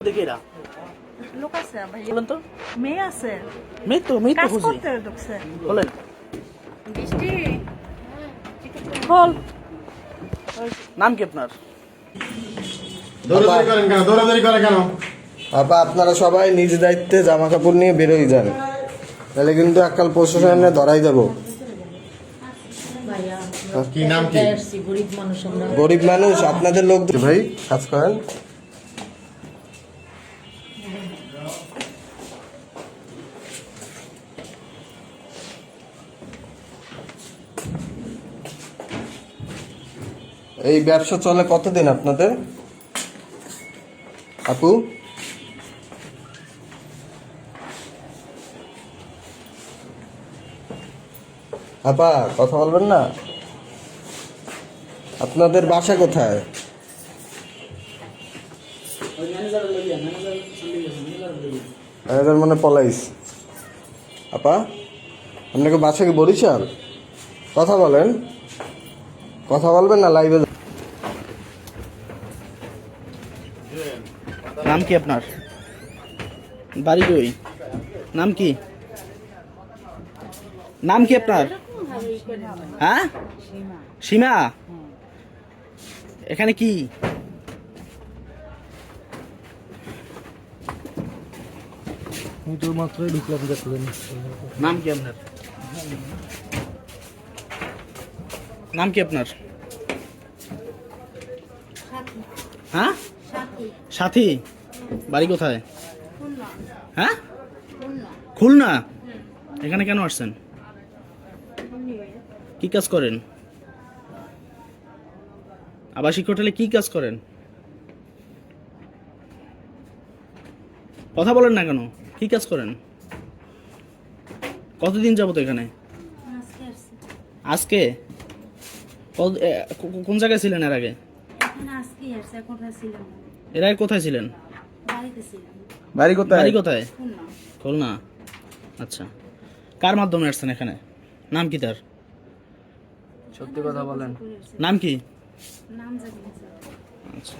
দেখি এরা লোক আছে ভাই, বলেন তো। মেয়ে আছে, মেয়ে তো কাজ খুশি করতে ঢুকছে। বলেন। বৃষ্টি বল, নাম কি আপনার? দৌড়াদৌড়ি করে কেন? আপা আপনারা সবাই নিজ দায়িত্বে জামা কাপড় নিয়ে বেরোই যান, তাহলে কিন্তু এককাল প্রশাসনে ধরাই যাব। কি নাম কি? গরিব মানুষ আপনাদের লোক ভাই কাজ করেন। এই ব্যবসা চলে কতদিন আপনাদের আপু? আপা কথা বলবেন না? আপনাদের বাসা কোথায়? ম্যানেজার মানে পলাইস। আপা আপনাকে বাসা কি বরিশাল? কথা বলেন, কথা বলবেন না লাইভে। নাম কি আপনার? বাড়ি কই? নাম কি? নাম কি আপনার? হ্যাঁ, সীমা। এখানে কি? মাত্রই ঢুকলাম, দেখলেন। নাম কি আপনার? নাম কি আপনার? হ্যাঁ, সাথী। বাড়ি কোথায়? হ্যাঁ, খুলনা। এখানে কেন আসছেন? কি কাজ করেন? আবাসিক হোটেলে কি কাজ করেন? কথা বলেন না কেন? কি কাজ করেন? কতদিন যাবত এখানে? আজকে? কোন জায়গায় ছিলেন এর আগে? এর আগে কোথায় ছিলেন? বাড়ি কোথায়? বাড়ি কোথায়? খুলনা। আচ্ছা, কার মাধ্যমে আসছেন এখানে? নাম কি তার? সত্যি কথা বলেন। নাম কি? নাম জানি না। আচ্ছা।